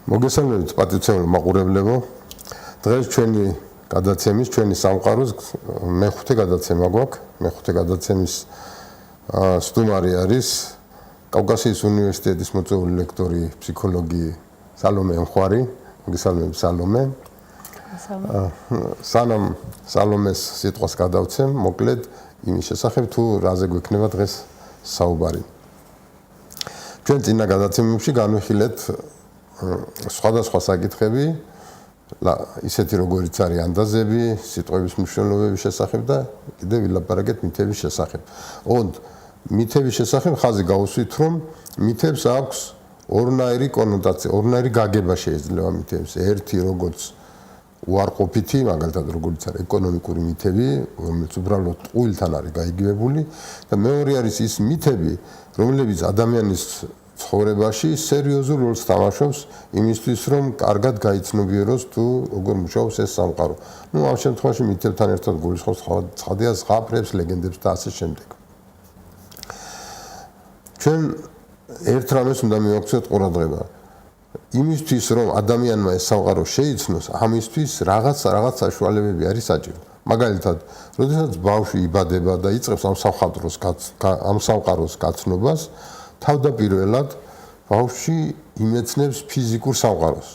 მოგესალმებით პატივცემულო მაყურებლებო. დღეს ჩვენი გადაცემის, ჩვენი სამყაროს მეხუთე გადაცემა გვაქვს. მეხუთე გადაცემის სტუმარი არის კავკასიის უნივერსიტეტის მოწვეული ლექტორი, ფსიქოლოგი სალომე ემხვარი. მოგესალმებით სალომე. სანამ სალომეს სიტყვას გადავცემ, მოკლედ იმის შესახებ თუ რაზე გვექნება დღეს საუბარი. ჩვენ წინა გადაცემებში განვიხილეთ სხვადასხვა საკითხები, ისეთი როგორიც არის ანდაზები, სიტყვების მნიშვნელობების შესახებ და კიდევ ვილაპარაკეთ მითების შესახებ. ოღონდ მითების შესახებ ხაზი გავუსვით, რომ მითებს აქვს ორნაირი კონოტაცია, ორნაირი გაგება შეიძლება მითებს. ერთი როგორც უარყოფითი, მაგალითად როგორც არის ეკონომიკური მითები, რომელიც უბრალოდ ტყუილთან არის გაიგივებული და მეორე არის ის მითები, რომლებიც ადამიანის ცხოვრებაში სერიოზულ როლს თამაშობს იმისთვის, რომ კარგად გაიცნობიეროს თუ როგორ მუშაობს ეს სამყარო. ამ შემთხვევაში მითებთან ერთად გულისხმობს ცხადია ზღაპრებს, ლეგენდებს და ასე შემდეგ. ჩვენ ერთ რამეს უნდა მივაქციოთ ყურადღება. იმისთვის, რომ ადამიანმა ეს სამყარო შეიცნოს, ამისთვის რაღაც საშუალებები არის საჭირო. მაგალითად, როდესაც ბავშვი იბადება და იწყებს ამ სამყაროს გაცნობას, თავდაპირველად ბავშვი იმეცნებს ფიზიკურ სამყაროს.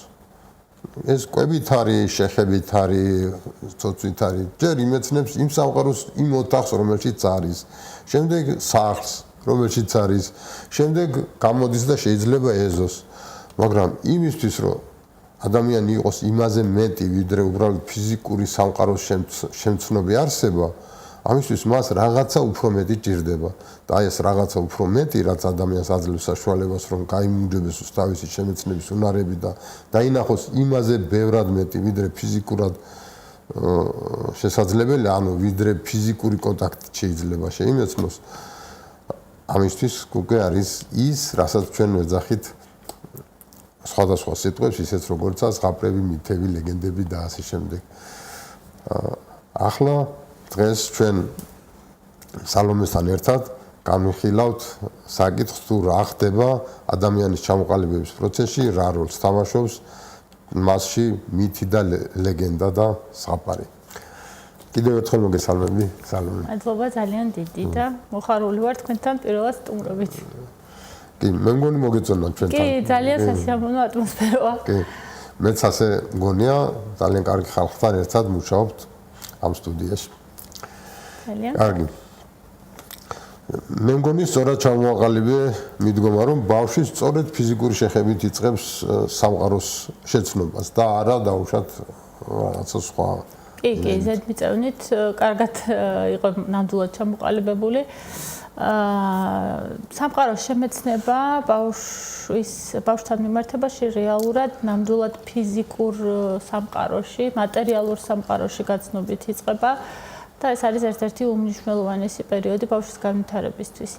ეს კვებით არის, შეხებით არის, ცოცვით არის. ჯერ იმეცნებს იმ სამყაროს, იმ ოთახს, რომელშიც არის. შემდეგ სახლს, რომელშიც არის. შემდეგ გამოდის და შეიძლება ეზოს. მაგრამ იმისთვის, რომ ადამიანი იყოს იმაზე მეტი, ვიდრე უბრალოდ ფიზიკური სამყაროს შემცნობი არსება, ამისთვის მას რაღაცა უფრო მეტი ჭირდება და ეს რაღაცა უფრო მეტი, რაც ადამიანს აძლევს საშუალებას, რომ გაიმუნჯებოს თავისი შემეცნების უნარები და დაინახოს იმაზე ბევრად მეტი, ვიდრე ფიზიკურად შესაძლებელი, ანუ ვიდრე ფიზიკური კონტაქტი შეიძლება შეიმეცნოს. ამისთვის უკვე არის ის, რასაც ჩვენ ვეძახით სხვადასხვა სიტყვებს, ისეთ როგორიცაა ზღაპრები, მითები, ლეგენდები და ასე შემდეგ. ახლა დღეს ჩვენ სალომესთან ერთად განვიხილავთ საკითხს, თუ რა ხდება ადამიანის ჩამოყალიბების პროცესში, რა როლს თამაშობს მასში მითი და ლეგენდა და ზღაპარი. კიდევ ერთხელ მოგესალმები, სალომე. მადლობა ძალიან დიდი და მოხარული ვარ თქვენთან პირველად სტუმრობით. კი, მე მგონი მოგეწონა ჩვენთან. კი, ძალიან სასიამოვნო ატმოსფეროა. კი, მეც ასე მგონია, ძალიან კარგი ხალხთან ერთად მუშაობთ ამ სტუდიაში. ძალიან კარგი. მე მგონი სწორად ჩამოაყალიბე მიდგომა, რომ ბავშვი სწორედ ფიზიკური შეხებით იწყებს სამყაროს შეცნობას და არა დაუშვათ რაღაცა სხვა. კი, ზედმიწევნით კარგად იყო ნამდვილად ჩამოყალიბებული. სამყაროს შემეცნება ბავშვთან მიმართებაში რეალურად ნამდვილად ფიზიკურ სამყაროში, მატერიალურ სამყაროში გაცნობით იწყება და ეს არის ერთ-ერთი უმნიშვნელოვანესი პერიოდი ბავშვის განვითარებისთვის.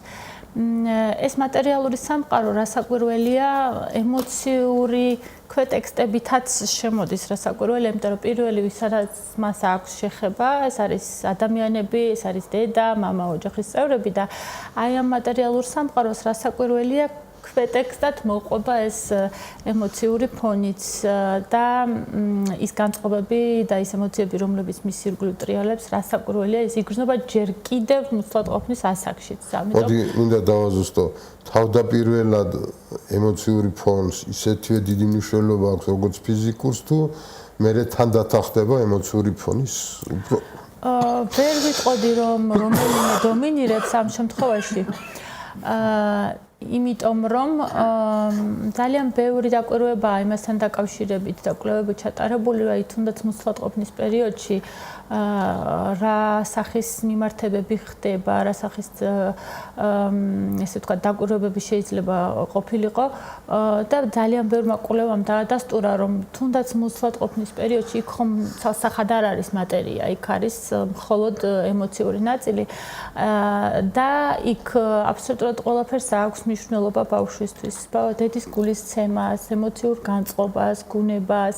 ეს მატერიალური სამყარო რასაკვირველია, ემოციური ქვეტექსტებითაც შემოდის რასაკვირველი, იმიტომ რომ პირველი ვისაც მას აქვს შეხება, ეს არის ადამიანები, ეს არის დედა, მამა, ოჯახის წევრები და აი ამ მატერიალურ სამყაროს რასაკვირველია ქვეტექსტად მოყვება ეს ემოციური ფონიც და ის განწყობები და ის ემოციები, რომლებიც მის ირგვლივ ტრიალებს, რასაკვირველია, ის იგრძნობა ჯერ კიდევ ნუსხლად ყოფნის ასაკშიც. მოდი, მინდა დავაზუსტო, თავდაპირველად ემოციური ფონს ისეთივე დიდი მნიშვნელობა აქვს, როგორც ფიზიკურს, თუ მერე თანდათან ხდება ემოციური ფონის უფრო ვერ ვიტყოდი, რომ რომელიმე დომინირებს ამ შემთხვევაში. იმიტომ რომ ძალიან ბევრი დაკვირვებაა იმასთან დაკავშირებით და კვლევები ჩატარებული, აი თუნდაც ნუსხლად ყოფნის პერიოდში რა სახის მიმართებები ხდება, რა სახის ესე ვთქვათ დაკვირვებები შეიძლება ყოფილიყო და ძალიან ბევრმა კვლევამ დაადასტურა, რომ თუნდაც ნუსხლად ყოფნის პერიოდში იქ ხომ ცალსახად არ არის მატერია, იქ არის მხოლოდ ემოციური ნაწილი და იქ აბსოლუტურად ყველაფერს აქვს მნიშვნელობა ბავშვისთვის, დედის გულისცემას, ემოციურ განწყობას, გუნებას.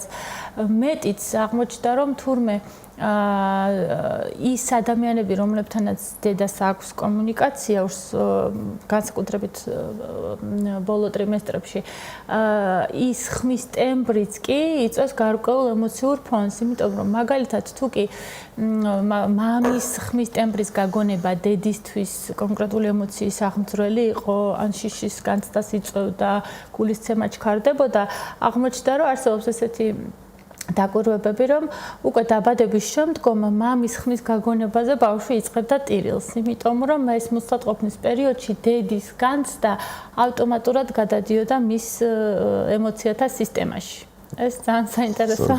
მეტიც აღმოჩნდა, რომ თურმე ის ადამიანები, რომლებთანაც დედას აქვს კომუნიკაცია, განსაკუთრებით ბოლო ტრიმესტრებში, ის ხმის ტემბრიც კი იწვევს გარკვეულ ემოციურ ფონს, იმიტომ რომ მაგალითად თუ კი მამის ხმის ტემბრის გაგონება დედისთვის კონკრეტული ემოციის აღმძვრელი იყო, ან შიშის განცდას იწვევდა, გულისცემა ჩქარდებოდა, აღმოჩნდა რომ არსებობს ესეთი დაკვირვებები, რომ უკვე დაბადების შემდგომ მამის ხმის გაგონებაზე ბავშვი იწყებდა ტირილს, იმიტომ რომ ეს მოსატყოფნის პერიოდში დედის განცდა ავტომატურად გადადიოდა მის ემოციათა სისტემაში. ეს ძალიან საინტერესო.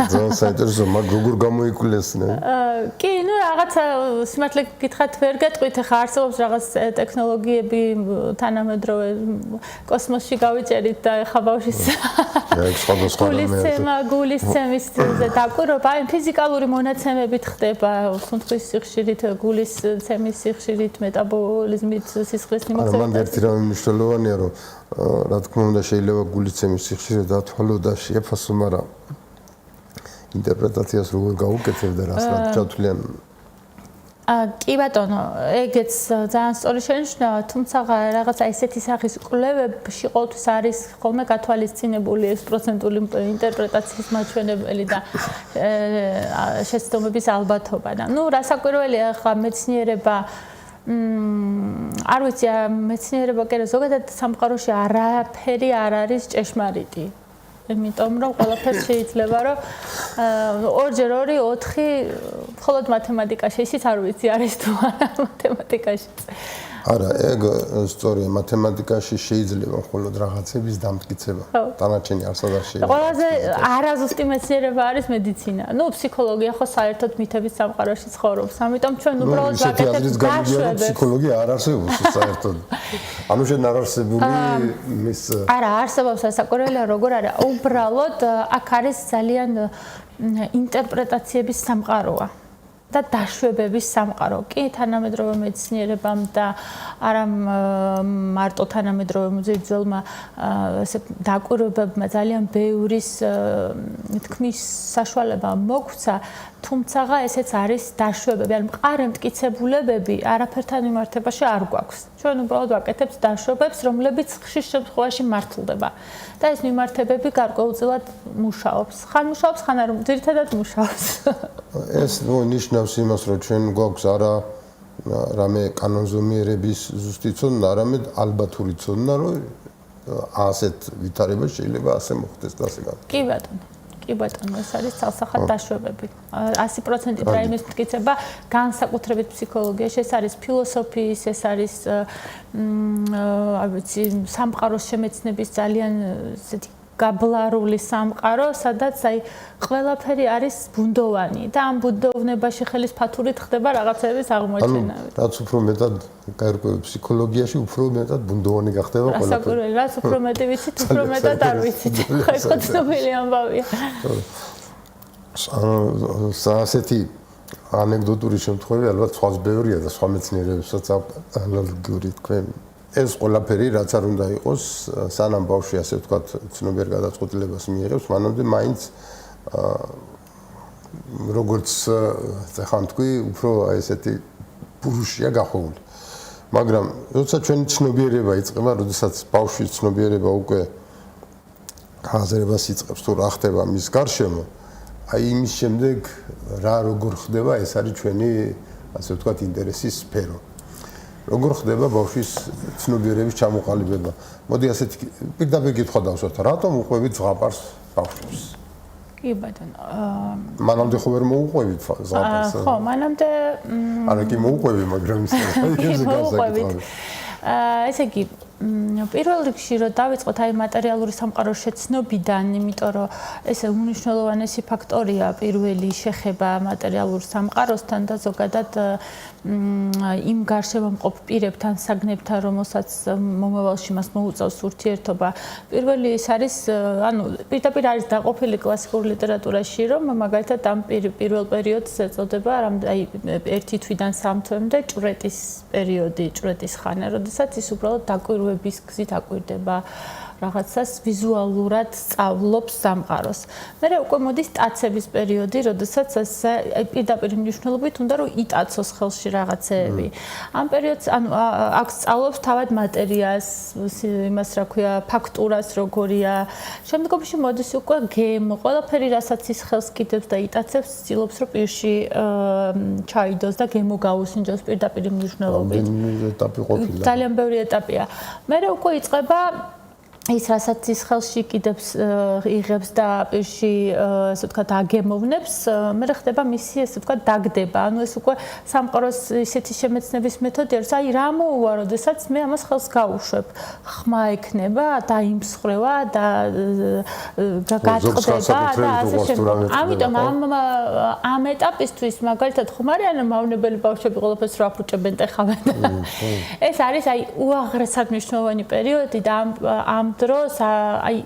ძალიან საინტერესო, მაგ როგორ გამოიკვლესნე? კი, ну რაღაცა სიმართლე გითხრათ ვერ გეტყვით, ახლა არსებობს რაღაც ტექნოლოგიები თანამედროვე კოსმოსში გავიწერით და ახლა ბავშვის გულისცემის დაკვირვება, აი ფიზიკალური მონაცემებით ხდება, სუნთქვის სიხშირით, გულისცემის სიხშირით, მეტაბოლიზმით, სისხლის მიმოქცევით. მან ერთი რამე მნიშვნელოვანია, რომ რა თქმა უნდა შეიძლება გულისცემის სიხშირე დათვალო და შეფასო, მაგრამ ინტერპრეტაციას როგორ გაუკეთებ და რას ჩათვლიან? კი ბატონო, ეგეც ძალიან სწორი შენიშნა, თუმცა რაღაცა ესეთი სახის კვლევებში ყოველთვის არის ხოლმე გათვალისწინებული 100%-ული ინტერპრეტაციის მაჩვენებელი და შეცდომების ალბათობა და ნუ რასაკვირველია ახლა მეცნიერება არ ვიცი, მეცნიერება კი ზოგადად სამყაროში არაფერი არ არის ჭეშმარიტი. იმიტომ რომ ყველაფერს შეიძლება რომ 2x2 4 მხოლოდ მათემატიკაში ისიც არ ვიცი არის თუ არა მათემატიკაში. არა, ეგ სწორია, მათემატიკაში შეიძლება მხოლოდ რაღაცების დამტკიცება. დანარჩენი არსად არ შეიძლება. ყველაზე არაზუსტი მეცნიერება არის მედიცინა. ნუ ფსიქოლოგია ხო საერთოდ მითების სამყაროში ცხოვრობს. ამიტომ ჩვენ უბრალოდ ვაკეთებთ დაშვებებს. ფსიქოლოგია არ არსებობს საერთოდ. ანუ შენ არ არსებული მის არა, არსებობს სასაკვირველია როგორ არა. უბრალოდ აქ არის ძალიან ინტერპრეტაციების სამყაროა. და დაშვებების სამყარო. კი, თანამედროვე მეცნიერებამ და არა მარტო თანამედროვე მუზეუმმა ესე დაკვირვებებმა ძალიან ბევრის თქმის საშუალება მოგვცა, თუმცა ესეც არის დაშვებები, ან მყარი მტკიცებულებები არაფერთან მიმართებაში არ გვაქვს. ჩვენ უბრალოდ ვაკეთებთ დაშვებებს, რომლებიც ხშირ შემთხვევაში მართლდება. და ეს მიმართებები გარკვეულწილად მუშაობს. ხან მუშაობს, ხან არ, ძირითადად მუშაობს. ეს ნიშნავს იმას, რომ ჩვენ გვაქვს არა რამე კანონზომიერების ზუსტი ცოდნა, არამედ ალბათური ცოდნა, რომ ასეთ ვითარება შეიძლება ასე მოხდეს და ასე გაქვს. კი ბატონო. კი ბატონო, ეს არის ცალსახად დაშვებები. 100% და იმის მტკიცება განსაკუთრებით ფსიქოლოგიაში, ეს არის ფილოსოფიის, ეს არის არ ვიცი, სამყაროს შემეცნების ძალიან ესეთი გაბლარული სამყარო, სადაც აი ყველაფერი არის ბუნდოვანი და ამ ბუნდოვნებაში ხელისფათურით ხდება რაღაცების აღმოჩენა. რაც უფრო მეტად გაერკვევი ფსიქოლოგიაში, უფრო მეტად ბუნდოვანი გახდება ყველაფერი. რაც უფრო მეტი ვიცით, უფრო მეტად არ ვიცით. ხო, ცნობილი ამბავია. ასეთი ანეკდოტური შემთხვევები ალბათ სხვაც ბევრია და სხვა მეცნიერებებსაც ანალოგიური თქვენ. ეს ყველაფერი რაც არ უნდა იყოს, სანამ ბავშვი ასე ვთქვათ, ცნობიერ გადაწყვეტილებას მიიღებს, მანამდე მაინც როგორც ეხან თქვი, უფრო ესეთი ბურუშია გახოვული. მაგრამ როცა ჩვენი ცნობიერება იწყება, როდესაც ბავშვის ცნობიერება უკვე გაზრებას იწყებს, თუ რა ხდება მის გარშემო, აი იმის შემდეგ რა როგორ ხდება, ეს არის ჩვენი ასე ვთქვათ ინტერესის სფერო. როგორ ხდება ბავშვის ცნობიერების ჩამოყალიბება? მოდი ასეთი პირდაპირ კითხვა დავსვათ, რატომ უყვებით ზღაპარს ბავშვებს? კი ბატონო. მანამდე ხო ვერ მოუყვებით ზღაპარს? ხო, მანამდე არა კი მოუყვები, მაგრამ ისე გასაკეთებ. ესე იგი, პირველ რიგში რომ დავიწყოთ აი მატერიალური სამყაროს შეცნობიდან, იმიტომ რომ ეს უნიშნელოვანესი ფაქტორია პირველი შეხება მატერიალურ სამყაროსთან და ზოგადად იმ გარშემო მყოფ პირებთან, საგნებთან, რომელსაც მომავალში მას მოუწევს ურთიერთობა. პირველი ეს არის, ანუ პირდაპირ არის დაყოფილი კლასიკურ ლიტერატურაში, რომ მაგალითად ამ პირველ პერიოდს ეწოდება აი 1 თვიდან 3 თვემდე ჭვრეტის პერიოდი, ჭვრეტის ხანა, როდესაც ის უბრალოდ დაკვირვების გზით აკვირდება რაღაცას ვიზუალურად სწავლობს სამყაროს. მერე უკვე მოდის ტაცების პერიოდი, როდესაც პირდაპირ მნიშვნელობით უნდა რომ იტაცოს ხელში რაღაცეები. ამ პერიოდს ანუ აქ სწავლობს თავად მატერიას, იმას რა ქვია, ფაქტურას როგორია. შემდგომში მოდის უკვე გემო, ყველაფერი რასაც ის ხელს კიდევს და იტაცებს, ცდილობს რომ პირში ჩაიდოს და გემო გაუსინჯოს პირდაპირ მნიშვნელობით. ეტაპი ყოფილა. ძალიან ბევრი ეტაპია. მერე უკვე იწყება ის რასაც ის ხელში კიდევს იღებს და პირში ასე ვთქვათ აგემოვნებს, მერე ხდება მისი ასე ვთქვათ დაგდება. ანუ ეს უკვე სამყაროს ისეთი შემეცნების მეთოდია, რომ აი რა მოუვა, როდესაც მე ამას ხელს გავუშვებ. ხმა ექნება, დაიმსხრევა და გატყდება და ასე შემდეგ. ამიტომ ამ ეტაპისთვის მაგალითად ხმარი ან მავნებელი ბავშვები ყველაფერს რა აფუჭებენ ტეხავენ. ეს არის აი უაღრესად მნიშვნელოვანი პერიოდი და ამ დროს აი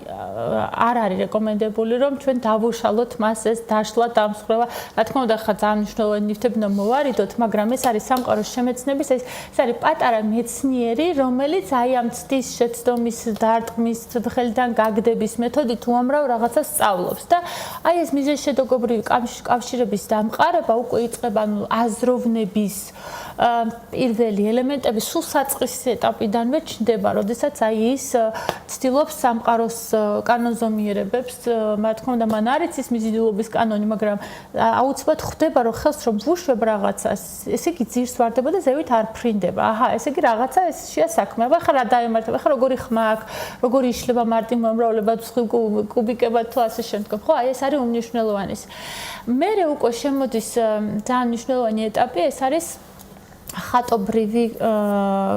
არ არის რეკომენდებული რომ ჩვენ დავუშალოთ მას ეს დაშლა დამსხრევა. რა თქმა უნდა ხა ძალიან მნიშვნელოვანი ნივთები უნდა მოვარიდოთ, მაგრამ ეს არის სამყაროს შემეცნების ეს არის პატარა მეცნიერი, რომელიც აი ამ ცდის შეცდომის დარტყმის ხელიდან გაგდების მეთოდით უამრავ რაღაცას სწავლობს და აი ეს მიზეშედოგობრივი კავშირების დამყარება უკვე იწყება ანუ აზროვნების პირველი ელემენტები სულ საწყის ეტაპიდანვე ჩნდება, როდესაც აი ის ცდილობს სამყაროს კანონზომიერებებს, რა თქმა უნდა, მან არ იცის მიზიდულობის კანონი, მაგრამ აუცილებლად ხვდება, რომ ხელს რომ ვუშვებ რაღაცას, ესე იგი ძირს ვარდება და ზევით არ ფრინდება. აჰა, ესე იგი რაღაცა ეს შეა საქმე. ახლა რა დაემართება? ახლა როგორი ხმა აქვს, როგორი იშლება მარტივ მომრავლებად, კუბიკებად თუ ასე შემდგომ. ხო, აი ეს არის უმნიშვნელოვანესი. მერე უკვე შემოდის ძალიან მნიშვნელოვანი ეტაპი, ეს არის ხატობრივი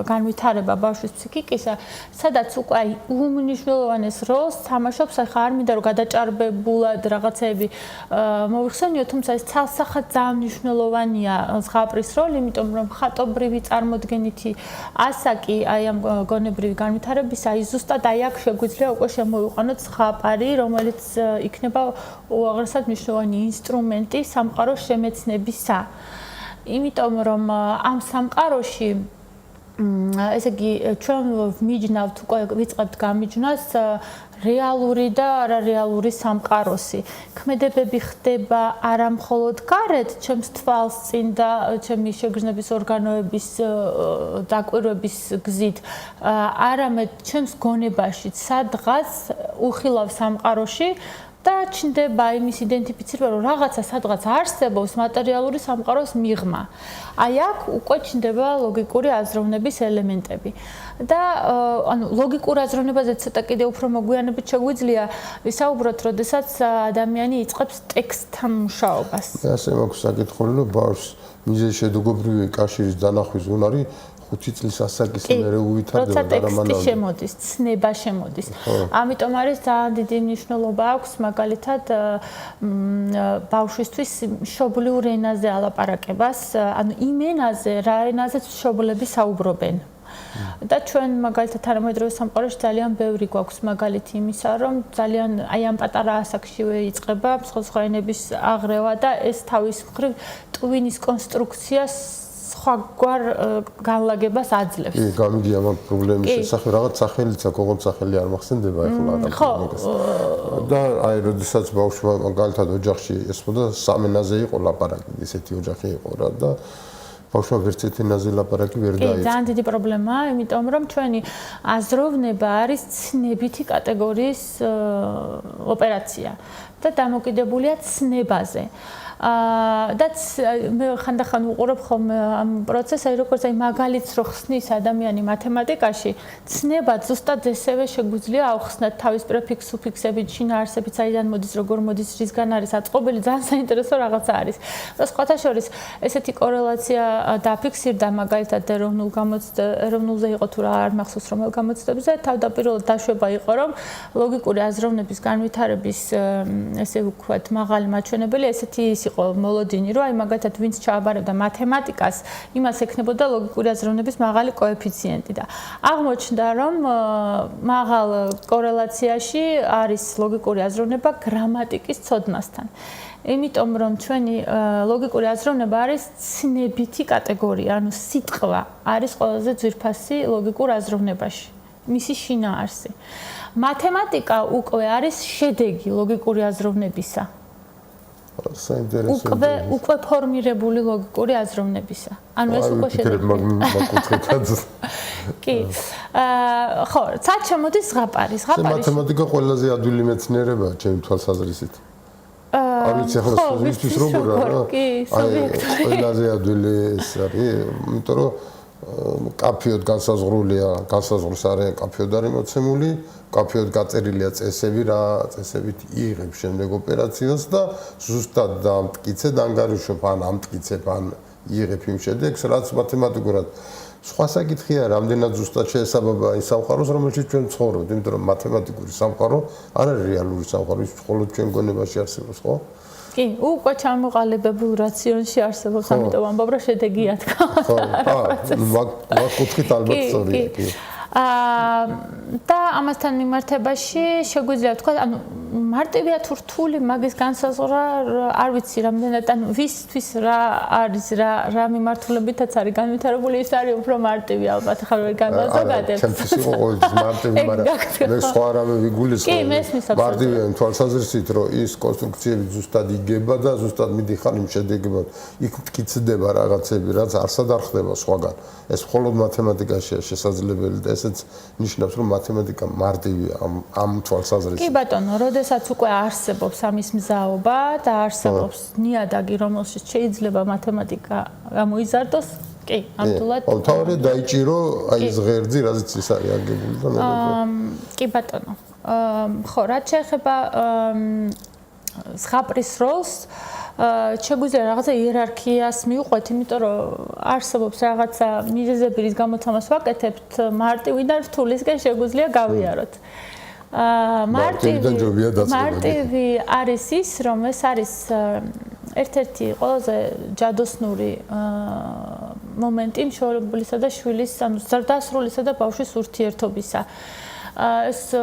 განვითარება ბავშვის ფსიქიკისა, სადაც უკვე აი უმნიშვნელოვანეს როლს თამაშობს, ახლა არ მინდა რომ გადაჭარბებულად რაღაცები მოვიხსენიო, თუმცა ეს ცალსახად ძალიან მნიშვნელოვანია ზღაპრის როლი, იმიტომ რომ ხატობრივი წარმოდგენითი ასაკი აი ამ გონებრივი განვითარების, აი ზუსტად აი აქ შეგვიძლია უკვე შემოვიყვანოთ ზღაპარი, რომელიც იქნება უაღრესად მნიშვნელოვანი ინსტრუმენტი სამყაროს შემეცნებისა. იმიტომ რომ ამ სამყაროში ესე იგი ჩვენ მიჯნავთ უკვე ვიწყებთ გამიჯნას რეალური და არარეალური სამყაროსი. ქმედებები ხდება არა მხოლოდ გარეთ, ჩემს თვალს წინ და ჩემი შეგრძნების ორგანოების დაკვირვების გზით, არამედ ჩემს გონებაშიც, სადღაც უხილავ სამყაროში და ჩნდება იმის იდენტიფიცირება, რომ რაღაცა სადღაც არსებობს მატერიალური სამყაროს მიღმა. აი აქ უკვე ჩნდება ლოგიკური აზროვნების ელემენტები. და ანუ ლოგიკურ აზროვნებაზე ცოტა კიდე უფრო მოგვიანებით შეგვიძლია ვისაუბროთ, როდესაც ადამიანი იწყებს ტექსტთან მუშაობას. ასე მაქვს საკითხული, რომ ბავშვს მიზეშედოგობრივი კავშირის დანახვის უნარი 5 წლის ასაკის მერე უვითარდება და როცა ტექსტი შემოდის, ცნება შემოდის. ამიტომ არის ძალიან დიდი მნიშვნელობა აქვს მაგალითად ბავშვისთვის მშობლიურ ენაზე ალაპარაკებას, ანუ იმ ენაზე, რა ენაზეც მშობლები საუბრობენ. და ჩვენ მაგალითად თანამედროვე სამყაროში ძალიან ბევრი გვაქვს მაგალითი იმისა, რომ ძალიან აი ამ პატარა ასაკშივე იწყება სხვა ენების აღრევა და ეს თავის მხრივ ტვინის კონსტრუქციას სხვაგვარ განლაგებას აძლევს. კი, გამიგია მაგ პრობლემის შესახებ, რაღაც სახელიც აქვს, ოღონდ სახელი არ მახსენდება ახლა ადამიანს. და აი, როდესაც ბავშვმა მაგალითად ოჯახში ესმოდა სამ ენაზე იყო ლაპარაკი, ესეთი ოჯახი იყო რა და ბავშვმა ვერც ერთ ენაზე ლაპარაკი ვერ დაიწყო. ძალიან დიდი პრობლემაა, იმიტომ რომ ჩვენი აზროვნება არის ცნებითი კატეგორიის ოპერაცია და დამოკიდებულია ცნებაზე. და მე ხანდახან უყურებ ხოლმე ამ პროცესს, აი როგორც აი მაგალითს რო ხსნის ადამიანი მათემატიკაში, ცნება ზუსტად ესევე შეგვიძლია ავხსნათ თავის პრეფიქს, სუფიქსებით, შინაარსებით, საიდან მოდის, როგორ მოდის, რისგან არის აწყობილი, ძალიან საინტერესო რაღაცა არის. და სხვათა შორის ესეთი კორელაცია დაფიქსირდა მაგალითად ეროვნულზე იყო თუ რა არ მახსოვს რომელ გამოცდებზე, თავდაპირველად დაშვება იყო, რომ ლოგიკური აზროვნების განვითარების ესე ვქვათ მაღალი მაჩვენებელი ესეთი იყო მოლოდინი, რომ აი მაგალითად ვინც ჩააბარებდა მათემატიკას, იმას ექნებოდა ლოგიკური აზროვნების მაღალი კოეფიციენტი და აღმოჩნდა, რომ მაღალ კორელაციაში არის ლოგიკური აზროვნება გრამატიკის ცოდნასთან. იმიტომ რომ ჩვენი ლოგიკური აზროვნება არის ცნებითი კატეგორია, ანუ სიტყვა არის ყველაზე ძვირფასი ლოგიკურ აზროვნებაში. მისი შინაარსი. მათემატიკა უკვე არის შედეგი ლოგიკური აზროვნებისა. საინტერესო. უკვე ფორმირებული ლოგიკური აზროვნებისა. ანუ ეს უკვე შედეგი. კი. ხო, ცაც შემოდის ზღაპარი. მათემატიკა ყველაზე ადვილი მეცნიერებაა ჩემი თვალსაზრისით. არ ვიცი ახლა სულისთვის როგორია რა. ყველაზე ადვილი ეს არის, იმიტომ რომ კაფეოდ განსაზღვრულია, განსაზღვრს არის კაფეოდ არის მოცემული, კაფეოდ გაწერილია წესები, რა წესებით იღებს შემდეგ ოპერაციას და ზუსტად დამტკიცებ, ანგარიშობ ან ამტკიცებ ან იღებ იმ შედეგს, რაც მათემატიკურად სხვა საკითხია, რამდენად ზუსტად შეესაბამება ის სამყაროს, რომელშიც ჩვენ ცხოვრობთ, იმიტომ რომ მათემატიკური სამყარო არ არის რეალური სამყარო, ის მხოლოდ ჩვენ გონებაში არსებობს, ხო? კი, უკვე ჩამოყალიბებულ რაციონში არსებობს, ამიტომ ამბობ რა შედეგია თქვა. ხო, ვაკუთხით ალბათ სწორია, კი. და ამასთან მიმართებაში შეგვიძლია ვთქვა, ანუ მარტივია თუ რთული მაგის განსაზღვრა არ ვიცი რამდენად, ანუ ვისთვის რა არის რა მიმართულებითაც არის განვითარებული, ის არის უფრო მარტივი ალბათ, ახლა ვერ განვაზოგადებ. ჩემთვის იყო ყოველთვის მარტივი, მაგრამ მე სხვა რამე ვიგულისხმობ. მარტივია იმ თვალსაზრისით, რომ ის კონსტრუქციები ზუსტად იგება და ზუსტად მიდიხარ იმ შედეგებად. იქ მტკიცდება რაღაცები, რაც არსად არ ხდება სხვაგან. ეს მხოლოდ მათემატიკაშია შესაძლებელი და ესეც ნიშნავს, რომ მათემატიკა მარტივია ამ თვალსაზრისით. კი ბატონო, როდესაც უკვე არსებობს ამის მზაობა და არსებობს ნიადაგი, რომელშიც შეიძლება მათემატიკა გამოიზარდოს, კი, ამთულად. თავარი დაიჭირო აი ეს ღერძი, რაზეც ის არის აგებული და კი ბატონო. ხო, რაც შეეხება ზღაპრის როლს, შეგვიძლია რაღაცა იერარქიას მივყვეთ, იმიტომ რომ არსებობს რაღაცა მიზეზები, რის გამოც ამას ვაკეთებთ, მარტივიდან რთულისკენ შეგვიძლია გავიაროთ. მარტივი არის ის, რომ ეს არის ერთ-ერთი ყველაზე ჯადოსნური მომენტი მშობლისა და შვილის, ანუ ზრდასრულისა და ბავშვის ურთიერთობისა. ეს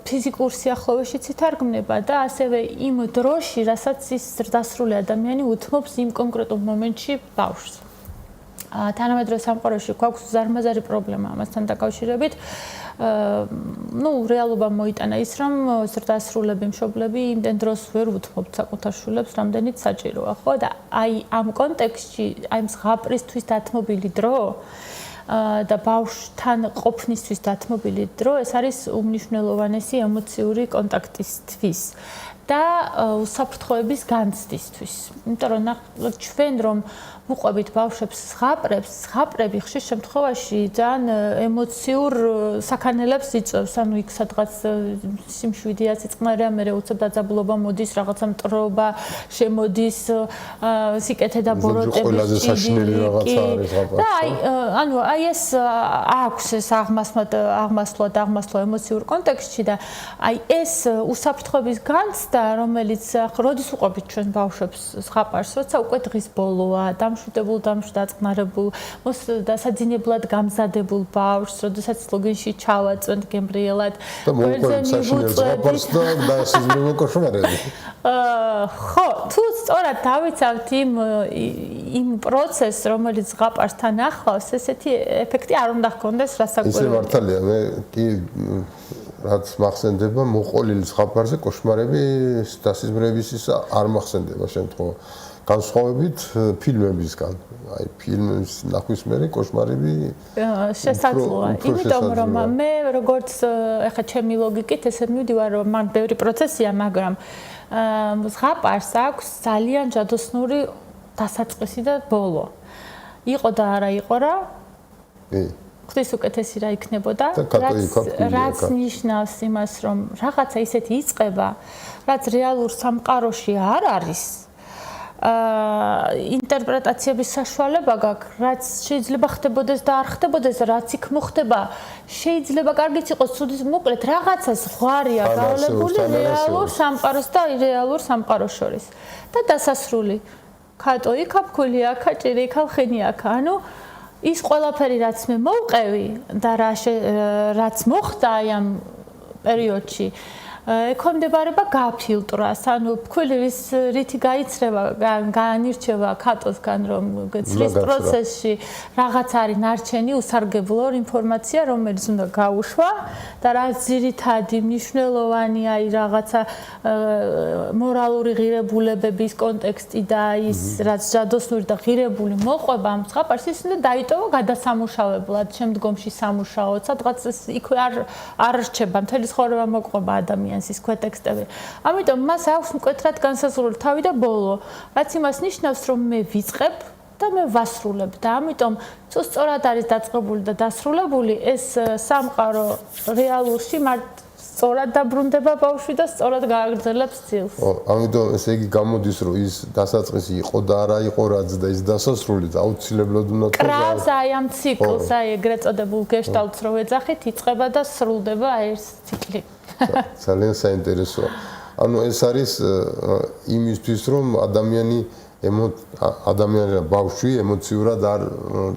ფიზიკურ სიახლოვეშიც ითარგმნება და ასევე იმ დროში, რასაც ის ზრდასრული ადამიანი უთმობს იმ კონკრეტულ მომენტში ბავშვს. თანამედროვე სამყაროში გვაქვს ზარმაზარი პრობლემა ამასთან დაკავშირებით. რეალობა მოიტანა ის, რომ ზრდასრულები მშობლები იმდენ დროს ვერ უთმობთ საკუთარ შვილებს, რამდენიც საჭიროა, ხო? და აი ამ კონტექსტში, აი ზღაპრისთვის დათმობილი დრო და ბავშვთან ყოფნისთვის დათმობილი დრო, ეს არის უმნიშვნელოვანესი ემოციური კონტაქტისთვის და უსაფრთხოების განცდისთვის. იმიტომ რომ ჩვენ რომ ვუყვებით ბავშვებს ზღაპრები ხშირ შემთხვევაში ძალიან ემოციურ საქანელებს იწვევს, ანუ იქ სადღაც სიმშვიდეა, სიწყნარია, მერე უცებ დაძაბულობა მოდის, რაღაცა მტრობა შემოდის, სიკეთე და ბოროტები. ყველაზე საშინელი რაღაცა არის ზღაპრში. და აი ეს აქვს ეს აღმასვლა ემოციურ კონტექსტში და აი ეს უსაფრთხოების განცდა, რომელიც როდის უყვებით ჩვენ ბავშვებს ზღაპარს, როცა უკვე დღის ბოლოა, დამშვიდებულ, დასაძინებლად გამზადებულ ბავშვს, როდესაც ლოგინში ჩავაწვენთ გემრიელად, გვერდზე მივუწევთ და დასიზმრებო კოშმარები. ხო, თუ სწორად დავიცავთ იმ პროცესს, რომელიც ზღაპარსთან ახლავს, ესეთი ეფექტი არ უნდა ჰქონდეს რასაკვირველია. ისე მართალია, მე კი რაც მახსენდება, მოყოლილი ზღაპარზე კოშმარები დასიზმრებისისა არ მახსენდება შემთხვევა. განსხვავებით ფილმებისგან. აი ფილმის ნახვის მერე კოშმარები შესაძლოა. იმიტომ რომ მე როგორც ახლა ჩემი ლოგიკით ესე მივდივარ, რომ მან ბევრი პროცესია, მაგრამ ზღაპარს აქვს ძალიან ჯადოსნური დასაწყისი და ბოლო. იყო და არა იყო რა. კი. ღვთის უკეთესი რა იქნებოდა, რაც ნიშნავს იმას, რომ რაღაცა ისეთი იწყება, რაც რეალურ სამყაროში არ არის. ინტერპრეტაციების საშუალება გაქვს, რაც შეიძლება ხდებოდეს და არ ხდებოდეს, რაც იქ მოხდება, შეიძლება კარგიც იყოს, ცუდიც, მოკლედ რაღაცა ზღვარია გავლებული რეალურ სამყაროს და ირეალურ სამყაროს შორის. და დასასრული. ქატო იქა, ფქული აქა, ჭირი იქა, ხენი აქა. ანუ ის ყველაფერი, რაც მე მოვყევი და რაც მოხდა აი ამ პერიოდში, ექვემდებარება გაფილტრას, ანუ ფქვილის რითი გაიცრება, განირჩევა კატოსგან, რომ ცრის პროცესში რაღაც არის ნარჩენი უსარგებლო ინფორმაცია, რომელიც უნდა გაუშვა და რაც ძირითადი მნიშვნელოვანი არის რაღაცა მორალური ღირებულებების კონტექსტი და ის რაც ჯადოსნური და ღირებული მოყვება ამ ზღაპარს, ის უნდა დაიტოვა გადასამუშავებლად, შემდგომში სამუშაოდ, სადღაც იქვე არ რჩება, მთელი ცხოვრება მოყვება ადამიანს ის ქვეტექსტები. ამიტომ მას აქვს მკვეთრად განსაზღვრული თავი და ბოლო, რაც იმას ნიშნავს, რომ მე ვიწყებ და მე ვასრულებ და ამიტომ თუ სწორად არის დაწყებული და დასრულებული, ეს სამყარო რეალურში სწორად დაბრუნდება ბავშვი და სწორად გააგრძელებს ცილს. ამიტომ ესე იგი გამოდის, რომ ის დასაწყისი იყო და არა იყო რაც და ის დასასრული და აუცილებლად უნდა კრავს აი ამ ციკლს, აი ეგრეთ წოდებულ გეშტალტს რო ეძახით, იწყება და სრულდება აი ეს ციკლი. ძალიან საინტერესოა. ანუ ეს არის იმისთვის, რომ ადამიანი ბავშვი ემოციურად არ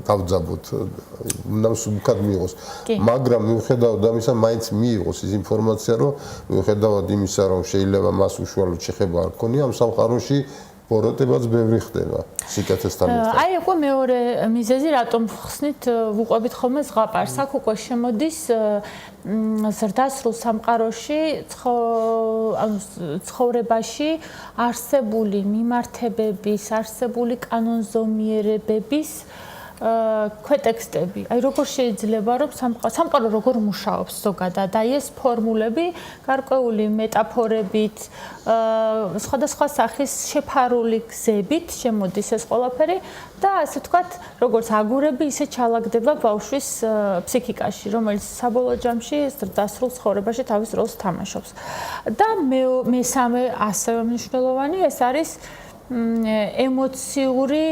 დავძაბოთ, უნდა სულკად მიიღოს. მაგრამ მიუხედავად ამისა, მაინც მიიღოს ის ინფორმაცია, რომ მიუხედავად იმისა, რომ შეიძლება მას უშუალოდ შეხება არ ქონია, ამ სამყაროში ბოროტებაც ბევრი ხდება სიკეთესთან ერთად. აი უკვე მეორე მიზეზი, რატომ ხსნით ვუყვებით ხოლმე ზღაპარს. აქ უკვე შემოდის ზრდასრულ სამყაროში ცხოვრებაში არსებული მიმართებების, არსებული კანონზომიერებების ქვეტექსტები. აი როგორ შეიძლება რომ სამყარო როგორ მუშაობს ზოგადად, აი ეს ფორმულები გარკვეული მეტაფორებით, სხვადასხვა სახის შეფარული გზებით შემოდის ეს ყველაფერი და ასე ვთქვათ, როგორც აგურები, ისე ჩალაგდება ბავშვის ფსიქიკაში, რომელიც საბოლოო ჯამში ზრდასრულ ცხოვრებაში თავის როლს თამაშობს. და მესამე ასევე მნიშვნელოვანი ეს არის ემოციური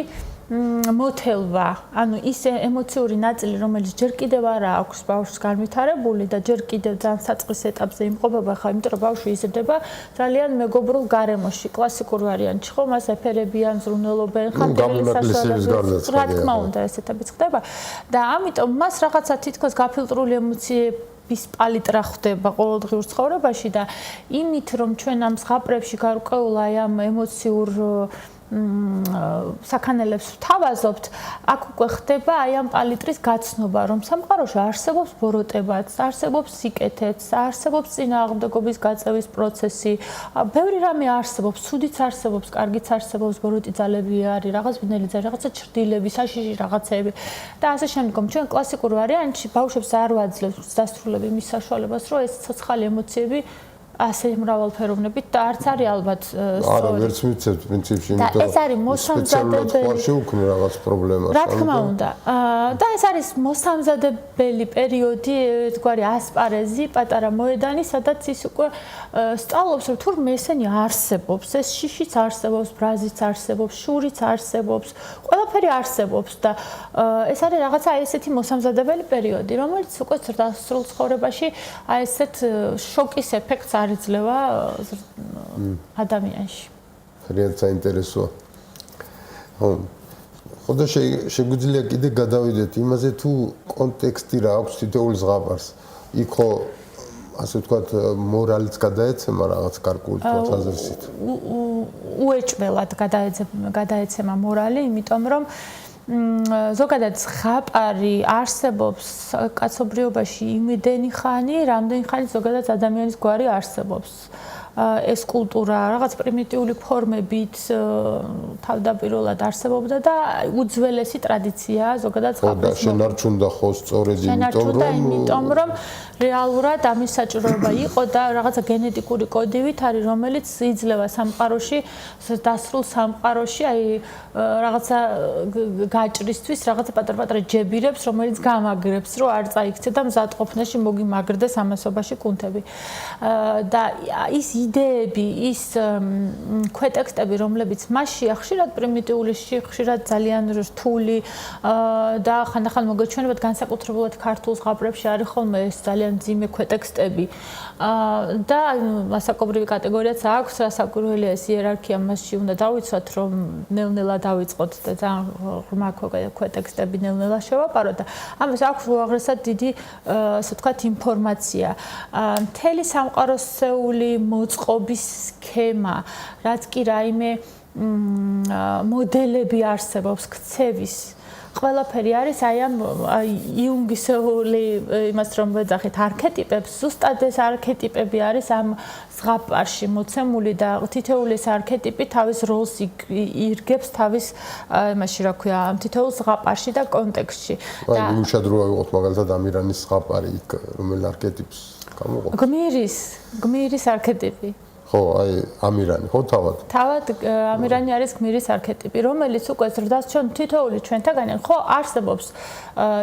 მოთელვა, ანუ ის ემოციური ნაწილი, რომელიც ჯერ კიდევ არ აქვს ბავშვს განვითარებული და ჯერ კიდევ ძალიან საწყის ეტაპზე იმყოფება, ხა, იმიტომ რომ ბავშვი იზრდება ძალიან მეგობრულ გარემოში, კლასიკურ ვარიანტში, ხო, მას ეფერებიან, ზრუნველობენ, ხანდელი საშუალებები, რა თქმა უნდა, ესეთებიც ხდება და ამიტომ მას რაღაცა თითქოს გაფილტრული ემოციების პალიტრა ხდება ყოველდღიურ ცხოვრებაში და იმით, რომ ჩვენ ამ ზღაპრებში გარკვეულ აი ამ ემოციურ საქანელებს ვთავაზობთ, აქ უკვე ხდება აი ამ პალიტრის გაცნობა, რომ სამყაროში არსებობს ბოროტებაც, არსებობს სიკეთეც, არსებობს წინააღმდეგობის გაწევის პროცესი, ბევრი რამე არსებობს, ცუდიც არსებობს, კარგიც არსებობს, ბოროტი ძალები არის, რაღაც ბნელი ძალები, რაღაცა ჩრდილები, საშიში რაღაცეები და ასე შემდგომ. ჩვენ კლასიკურ ვარიანტში ბავშვებს არ ვაძლევთ დასრულები მის საშუალებას, რომ ეს ცოცხალი ემოციები ასე მრავალფეროვნებით და არც არის ალბათ სწორი. არა, ვერც მიცემთ პრინციპში, იმიტომ რომ ეს არის მოსამზადებელი შეუქმნი რაღაც პრობლემას. რა თქმა უნდა. და ეს არის მოსამზადებელი პერიოდი, თქვარი ასპარეზი, პატარა მოედანი, სადაც ის უკვე სწავლობს, რომ თურმე ესენი არსებობს, ეს შიშიც არსებობს, ბრაზიც არსებობს, შურიც არსებობს, ყველაფერი არსებობს და ეს არის რაღაცა ესეთი მოსამზადებელი პერიოდი, რომელიც უკვე ზრდასრულ ცხოვრებაში აი ესეთ შოკის ეფექტს იძლევა ადამიანში. ძალიან საინტერესოა. ხოდა შეგვიძლია კიდე გადავიდეთ იმაზე, თუ კონტექსტი რა აქვს თითოეულ ზღაპარს. იქ ხო ასე ვთქვათ, მორალიც გადაეცემა რაღაც გარკვეული თვალსაზრისით. უეჭველად გადაეცემა მორალი, იმიტომ რომ ზოგადად ზღაპარი არსებობს კაცობრიობაში იმდენი ხანი, რამდენი ხანი ზოგადად ადამიანის გვარი არსებობს. ეს კულტურა რაღაც პრიმიტიული ფორმებით თავდაპირველად არსებობდა და უძველესი ტრადიციაა ზოგადად ზღაპარში. შენარჩუნდა ხო სწორედ იმიტომ რომ რეალურად ამის საჭიროება იყო და რაღაცა გენეტიკური კოდივით არის, რომელიც იძლევა სამყაროში, დასრულ სამყაროში, აი რაღაცა გაჭრისთვის, რაღაცა პატარ-პატარა ჯებირებს, რომელიც გამაგრებს, რომ არ წაიქცე და მზადყოფნაში მოგიმაგრდეს ამასობაში კუნთები. და ის იდეები, ის ქვეტექსტები, რომლებიც მასშია ხშირად პრიმიტიული, ხშირად ძალიან რთული და ხანდახან მოგეჩვენებათ განსაკუთრებულად ქართულ ზღაპრებში არის ხოლმე ეს ძალიან ძალიან მძიმე ქვეტექსტები და მასაკობრივი კატეგორიაც აქვს, რასაკვირველია ეს იერარქია მასში უნდა დავიცვათ, რომ ნელ-ნელა დავიწყოთ და ძალიან ღრმა ქვეტექსტები ნელ-ნელა შევაპაროთ და ამას აქვს უაღრესად დიდი ასე ვთქვათ ინფორმაცია. მთელი სამყაროსეული მოწყობის სქემა, რაც კი რაიმე მოდელები არსებობს ქცევის ყველაფერი არის აი ამ იუნგისეული იმას რომ ვეძახით არქეტიპებს ზუსტად ეს არქეტიპები არის ამ ზღაპარში მოცემული და თითოეული ეს არქეტიპი თავის როლს ირგებს თავის იმაში რა ქვია ამ თითოეულ ზღაპარში და კონტექსტში და იმუშად რო ავიღოთ მაგალითად ამირანის ზღაპარი იქ რომელ არქეტიპს გამოყო გმირის არქეტიპი ხო, აი ამირანი, ხო თავად. თავად ამირანი არის გმირის არქეტიპი, რომელიც უკვე ზრდას ჩვენ თითოეული ჩვენთაგანი, ხო, არსებობს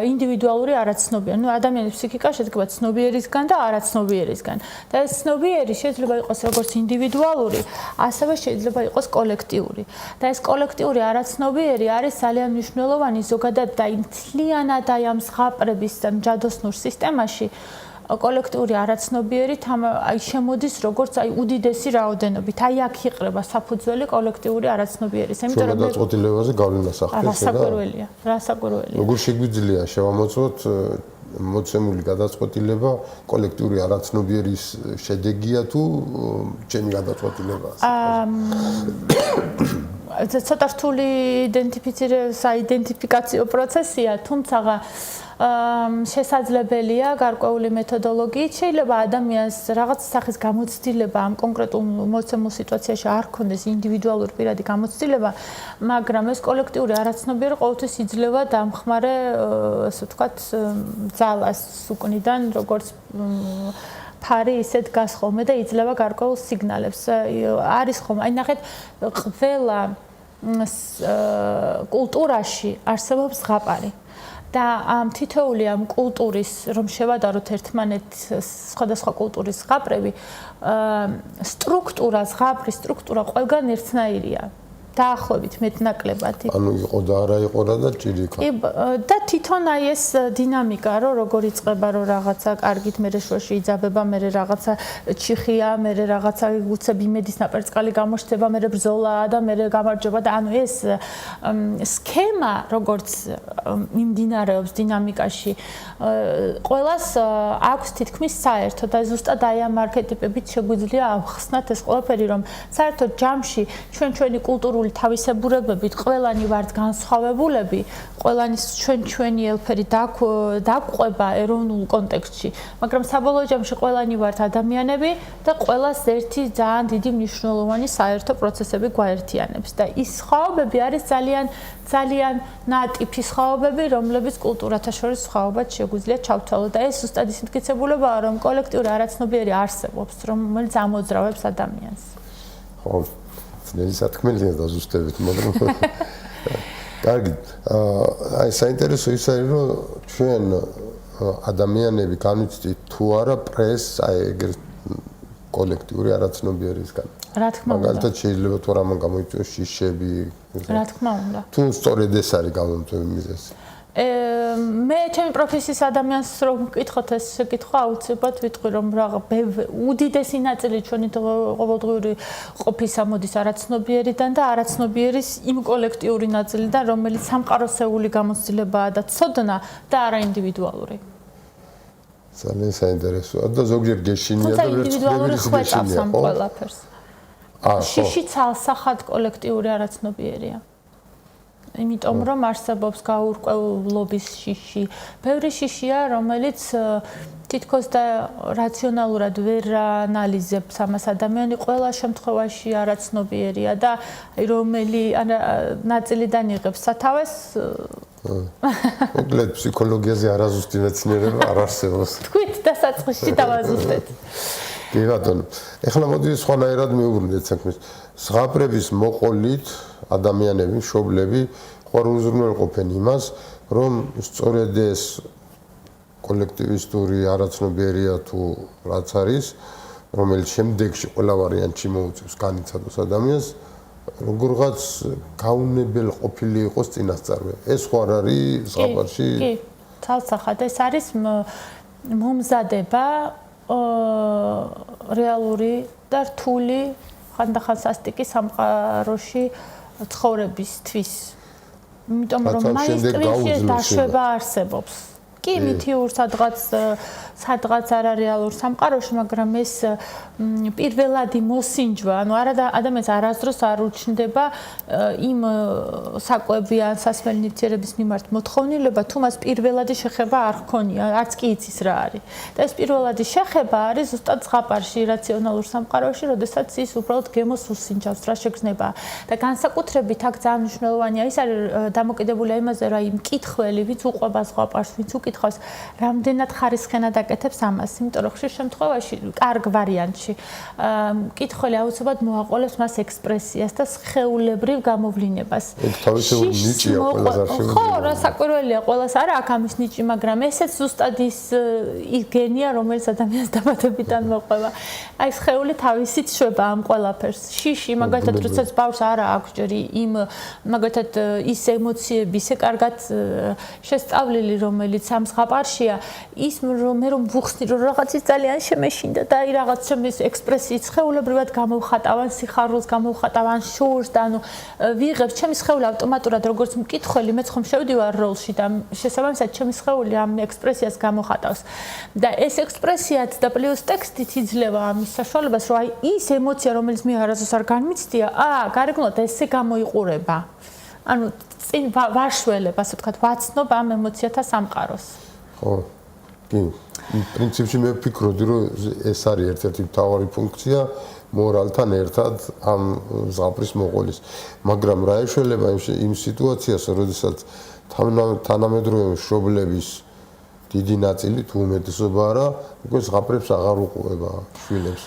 ინდივიდუალური არაცნობიერი. ნუ ადამიანის ფსიქიკა შედგება ცნობიერისგან და არაცნობიერისგან. და ეს ცნობიერი შეიძლება იყოს როგორც ინდივიდუალური, ასევე შეიძლება იყოს კოლექტიური. და ეს კოლექტიური არაცნობიერი არის ძალიან მნიშვნელოვანი ზოგადად და მთლიანად აი ამ ზღაპრების და ჯადოსნურ სისტემაში კოლექტიური არაცნობიერი აი შემოდის როგორც აი უდიდესი რაოდენობით. აი აქ იყრება საფუძველი კოლექტიური არაცნობიერის. იმიტომ რომ გადაწყვეტილებაზე გავლენა სახდებს და რასაკვირველია. როგორ შეგვიძლია შევამოწმოთ მოცემული გადაწყვეტილება კოლექტიური არაცნობიერის შედეგია თუ ჩემი გადაწყვეტილებაა? ცოტა რთული საიდენტიფიკაციო პროცესია, თუმცა შესაძლებელია გარკვეული მეთოდოლოგიით შეიძლება ადამიანს რაღაც სახის გამოცდილება ამ კონკრეტულ მოცემულ სიტუაციაში არ ქონდეს ინდივიდუალური პირადი გამოცდილება, მაგრამ ეს კოლექტიური არაცნობიერი ყოველთვის იძლევა დამხმარე, ასე ვთქვათ, ძალას უკნიდან, როგორც ფარი ისეთ გას ხოლმე და იძლევა გარკვეულ სიგნალებს. არის ხოლმე, აი ნახეთ, ყველა კულტურაში არსებობს ზღაპარი. და ამ თითოეული ამ კულტურის რომ შევადაროთ ერთმანეთს სხვადასხვა კულტურის ზღაპრები სტრუქტურა ზღაპრის სტრუქტურა ყველგან ერთნაირია დაახლოებით მეტნაკლებად. ანუ იყო და არა იყო რა და ჭირიკა. და თვითონ აი ეს დინამიკა როგორ იწყება რომ რაღაცა კარგით მერე შუაში იძაბება, მერე რაღაცა ჩიხია, მერე რაღაცა უცებ იმედის ნაპერწკალი გამოჩნდება, მერე ბრძოლაა და მერე გამარჯვება და ანუ ეს სქემა როგორც მიმდინარეობს დინამიკაში ყველას აქვს თითქმის საერთო და ზუსტად აი ამ არქეტიპებით შეგვიძლია ავხსნათ ეს ყველაფერი რომ საერთოდ ჯამში ჩვენი კულტურული თავისებურებებით ყველანი ვართ განსხვავებულები, ყველანის ჩვენი ელფერი დაგყვება ეროვნულ კონტექსტში, მაგრამ საბოლოო ჯამში ყველანი ვართ ადამიანები და ყველას ერთი ძალიან დიდი მნიშვნელოვანი საერთო პროცესები გვაერთიანებს და ის სხვაობები არის ძალიან ნატიფი სხვაობები, რომლებიც კულტურათა შორის სხვაობად შეგვიძლია ჩავთვალოთ და ეს ზუსტად ის მტკიცებულებაა, რომ კოლექტიური არაცნობიერი არსებობს, რომელიც ამოძრავებს ადამიანს. ხო. ეს სათქმელია დაზუსტებით, მაგრამ კარგი. აი საინტერესო ის არის, რომ ჩვენ ადამიანები განვიცდით თუ არა პრესს აი ეგრე კოლექტიური არაცნობიერისგან. რა თქმა უნდა. მაგალითად შეიძლება თუ რამან გამოიწვიოს შიშები. რა თქმა უნდა. თუ სწორედ ეს არის გამომწვევი მიზეზი. მე ჩემი პროფესიის ადამიანს რომ ვკითხოთ ეს შეკითხვა აუცილებლად ვიტყვი რომ უდიდესი ნაწილი ჩვენი ყოველდღიური ყოფისა მოდის არაცნობიერიდან და არაცნობიერის იმ კოლექტიური ნაწილიდან რომელიც სამყაროსეული გამოცდილებაა და ცოდნა და არა ინდივიდუალური. ძალიან საინტერესოა და ზოგჯერ გეშინია და ინდივიდუალური ხვეტავს ამ ყველაფერს. შიში ცალსახად კოლექტიური არაცნობიერია. იმიტომ რომ არსებობს გაურკვევლობის შიში. ბევრი შიშია, რომელიც თითქოს და რაციონალურად ვერ ანალიზებს ამას ადამიანი ყველა შემთხვევაში არაცნობიერია და რომელი ნაწილიდან იღებს სათავეს მოკლედ ფსიქოლოგიაზე არაზუსტი მეცნიერება არ არსებობს. თქვით დასაწყისში დავაზუსტეთ. კი ბატონო. ეხლა მოდი სხვანაირად მივუბრუნდეთ საქმეს. ზღაპრების მოყოლით ადამიანები, მშობლები ხوار უზრუნველყოფენ იმას, რომ სწორედ ეს კოლექტივისტური არაცნობიერია თუ რაც არის, რომელიც შემდეგში ყველა ვარიანტში მოუწევს განიცადოს ადამიანს, როგორღაც გაუნებელ ყოფილი იყოს წინასწარმე. ეს ხო არ არის ზღაპარში? კი, თალსახად ეს არის მომზადება რეალური და რთული ხანდახან სასტიკი სამყაროში ცხოვრებისთვის. იმიტომ რომ მაისტრიშის დაშვება არსებობს. კი მითიურ სადღაც არარეალურ სამყაროში, მაგრამ ეს პირველადი მოსინჯვა, ანუ ადამიანს არასდროს არ უჩნდება იმ საკვები ან სასმელი ნივთიერების მიმართ მოთხოვნილება, თუ მას პირველადი შეხება არ ჰქონია, არც კი იცის რა არის. და ეს პირველადი შეხება არის ზუსტად ზღაპარში, რაციონალურ სამყაროში, როდესაც ის უბრალოდ გემოს უსინჯავს, რა შეგრძნება. და განსაკუთრებით აქ ძალიან მნიშვნელოვანია ის არის დამოკიდებულია იმაზე, რა იმ მკითხველი, ვინც უყვება ზღაპარს, ვინც უკითხავს, რამდენად ხარისხენად აკეთებს ამას, იმიტომ რომ ხშირ შემთხვევაში, კარგ ვარიანტში, მკითხველი აუცილებლად მოაყოლებს მას ექსპრესიას და სხეულებრივ გამოვლინებას. ეგ თავისებური ნიჭია ყველას არ შემიძლია. ხო, რა საკურველია ყველას არა აქ ამის ნიჭი, მაგრამ ესეც ზუსტად ის გენია, რომელიც ადამიანს დაბადებიდან მოყვება. აი სხეული თავისით შვება ამ ყველაფერს. შიში, მაგალითად, როდესაც ბავშვს არა აქვს ჯერი იმ მაგალითად ის ემოციები, ისე კარგად შესწავლილი, რომელიც ამ ზღაპარშია, ის მე რომ ვუხსნი რომ რაღაცის ძალიან შემეშინდა და აი რაღაც შემის ექსპრესიით სხეულებრივად გამოვხატავან სიხარულს, გამოვხატავან შურს და ანუ ვიღებ ჩემი სხეული ავტომატურად როგორც მკითხველი მეც ხომ შევდივარ როლში და შესაბამისად ჩემი სხეული ამ ექსპრესიას გამოხატავს. და ეს ექსპრესიაც და პლუს ტექსტით იძლევა ამის საშუალებას, რომ აი ის ემოცია, რომელიც მე არასდროს არ განმიცდია, გარეგნულად ესე გამოიყურება. ანუ წინ ვაშველებ, ასე ვთქვათ, ვაცნობ ამ ემოციათა სამყაროს. ხო. კი. პრინციპში მე ვფიქრობდი, რომ ეს არის ერთ-ერთი მთავარი ფუნქცია მორალთან ერთად ამ ზღაპრის მოყოლის. მაგრამ რა ეშველება იმ სიტუაციას, როდესაც თანამედროვე მშობლების დიდი ნაწილი თუ უმეტესობა არა, უკვე ზღაპრებს აღარ უყვება შვილებს.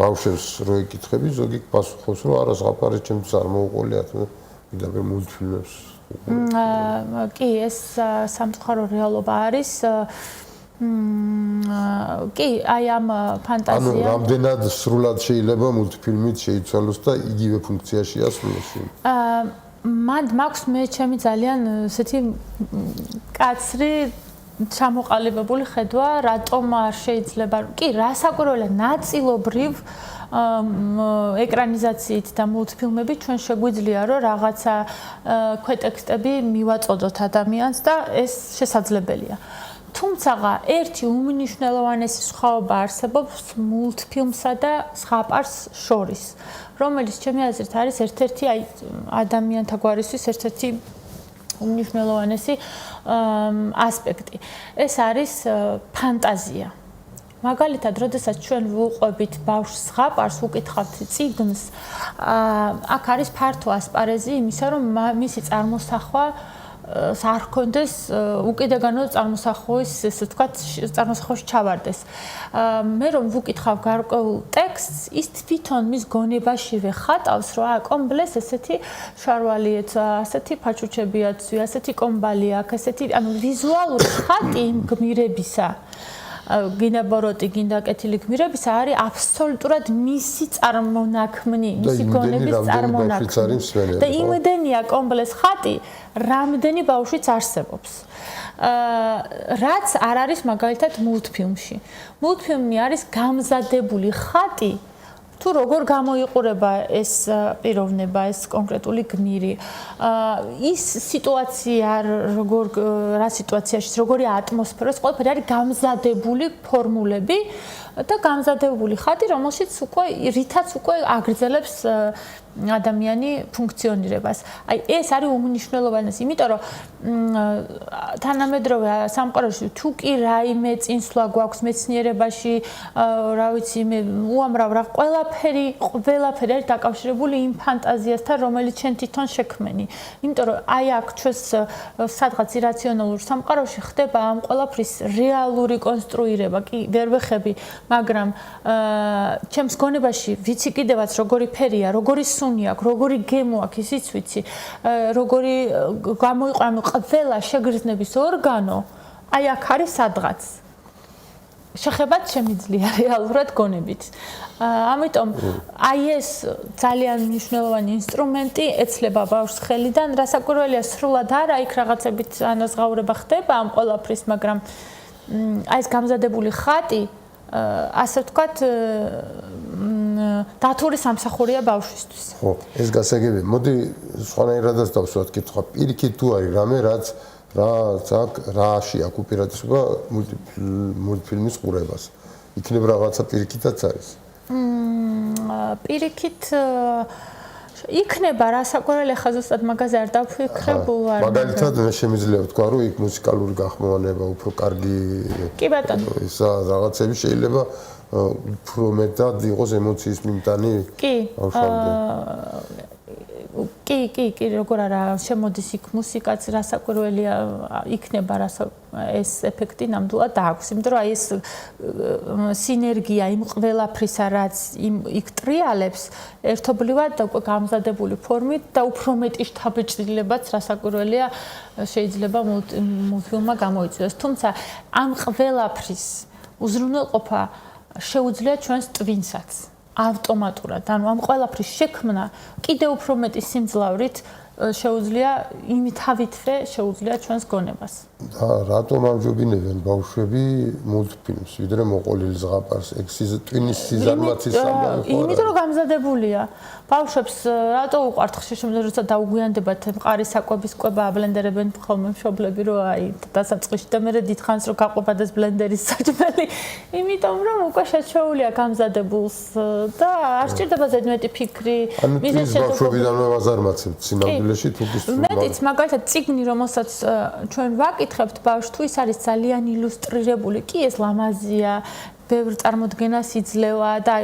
ბავშვებს რო ეკითხები, ზოგი პასუხობს, რომ არა ზღაპარი ჩემთვის არ მოუყოლიათ. ვიდრე მულტფილმებს. კი, ეს სამწუხარო რეალობა არის. კი, აი ამ ფანტაზია. ანუ რამდენად სრულად შეიძლება მულტფილმით შეიცვალოს და იგივე ფუნქციაში ასრულოს? მაქვს მე ჩემი ძალიან ესეთი კაცრი ჩამოყალიბებული ხედვა, რატომ არ შეიძლება, კი, რასაკურველია ნაწილობრივ ეკრანიზაციით და მულტფილმებით ჩვენ შეგვიძლია რომ რაღაცა ქვეტექსტები მივაწოდოთ ადამიანს და ეს შესაძლებელია. თუმცა ერთი უმნიშვნელოვანესი სხვაობა არსებობს მულტფილმსა და ზღაპარს შორის, რომელიც ჩემი აზრით არის ერთ-ერთი აი ადამიანთა გვარისთვის ერთ-ერთი უმნიშვნელოვანესი ასპექტი. ეს არის ფანტაზია. მაგალითად, როდესაც ჩვენ ვუყვებით ბავშვს ზღაპარს, უკითხავთ წიგნს, აქ არის ფართო ასპარეზი იმისა, რომ მისი წარმოსახვა არ ჰქონდეს უკიდაგანო წარმოსახვის, ესე ვთქვათ, წარმოსახვაში ჩავარდეს. მე რომ ვუკითხავ გარკვეულ ტექსტს, ის თვითონ მის გონებაშივე ხატავს, რომ კომბლეს ესეთი შარვალი ეცა, ასეთი ფაჩუჩები აცვი, ასეთი კომბალი აქვს, ესეთი, ანუ ვიზუალური ხატი იმ გმირებისა. გინდა ბოროტი, გინდა კეთილი გმირებისა არის აბსოლუტურად მისი წარმონაქმნი, მისი გონების წარმონაქმნი. და იმდენია კომბლეს ხატი, რამდენი ბავშვიც არსებობს. რაც არ არის მაგალითად მულტფილმში. მულტფილმი არის გამზადებული ხატი, თუ როგორ გამოიყურება ეს პიროვნება, ეს კონკრეტული გმირი. ის სიტუაცია რა სიტუაციაში, როგორი ატმოსფერო, ეს ყველაფერი არის გამზადებული ფორმულები და გამზადებული ხატი, რომელშიც რითაც უკვე აგრძელებს ადამიანი ფუნქციონირებას. აი ეს არის უმნიშვნელოვანესი, იმიტომ რომ თანამედროვე სამყაროში თუ კი რაიმე წინსვლა გვაქვს მეცნიერებაში, რა ვიცი, უამრავ რა ყველაფერი არის დაკავშირებული იმ ფანტაზიასთან, რომელიც ჩვენ თვითონ შექმენი. იმიტომ რომ აი აქ ჩვენს სადღაც ირაციონალურ სამყაროში ხდება ამ ყველაფრის რეალური კონსტრუირება, კი ვერ ვეხები, მაგრამ ჩემს გონებაში ვიცი კიდევაც როგორი ფერია, როგორი სუნი აქვს, როგორი გემო აქვს, ისიც ვიცი, როგორი გამოიყო, ანუ ყველა შეგრძნების ორგანო აი აქ არის სადღაც. შეხებაც შემიძლია რეალურად გონებით. ამიტომ აი ეს ძალიან მნიშვნელოვანი ინსტრუმენტი ეცლება ბავშვს ხელიდან, რასაკურველია სრულად არა, იქ რაღაცებით ანაზღაურება ხდება ამ ყველაფრის, მაგრამ აი ეს გამზადებული ხატი ასე ვთქვათ დათური სამსახურია ბავშვისთვის. ხო, ეს გასაგებია. მოდი სხვანაირადაც დავსვათ კითხვა. პირიქით თუ არის რამე რაც რაში აქვს უპირატესობა მულტფილმის ყურებას. იქნებ რაღაცა პირიქითაც არის. პირიქით იქნება რასაკვირველი ხა ზუსტად მაგაზე არ დავფიქრებ ვარ. მაგალითად მე შემიძლია ვთქვა რომ იქ მუსიკალური გახმოვანება უფრო კარგი კი ბატონო. ისა რაღაცები შეიძლება უფრო მეტად იყოს ემოციის მიმტანი. კი, როგორ არა შემოდის იქ მუსიკაც რასაკვირველია იქნება ეს ეფექტი ნამდვილად აქვს. იმიტომ რომ აი ეს სინერგია იმ ყველაფრისა რაც იქ ტრიალებს ერთობლივად უკვე გამზადებული ფორმით და უფრო მეტი შთაბეჭდილებაც რასაკვირველია შეიძლება მულტფილმმა გამოიწვიოს. თუმცა ამ ყველაფრის უზრუნველყოფა შეუძლია ჩვენს ტვინსაც. ავტომატურად, ანუ ამ ყველაფრის შექმნა კიდევ უფრო მეტი სიმძლავრით შეუძლია იმითავითვე შეუძლია ჩვენს გონებას. და რატომ ამჯობინებენ ბავშვები მულტფილმს, ვიდრე მოყოლილი ზღაპარს, ტვინის სიზარმაცის სამბავი ხო? იმიტომ რომ გამზადებულია. ბავშვებს რატო უყვართ ხშირ შემდგომ როცა დაუგვიანდებათ მყარი საკვების კვება აბლენდერებენ ხოლმე მშობლები რომ აი დასაწყისში და მე დიდხანს რომ გაყვებადეს ბლენდერის საჭმელი, იმიტომ რომ უკვე შეჩვეულია გამზადებულს და არ სჭირდება ზედმეტი ფიქრი. მიზეზი ბავშვებიდანვე ვაზარმაცებთ სინამდვილეში თუკის მეტიც მაგალითად წიგნი რომელსაც ჩვენ ვაკითხებთ ბავშვს თუ ის არის ძალიან ილუსტრირებული კი ეს ლამაზია ბევრ წარმოდგენას იძლევა და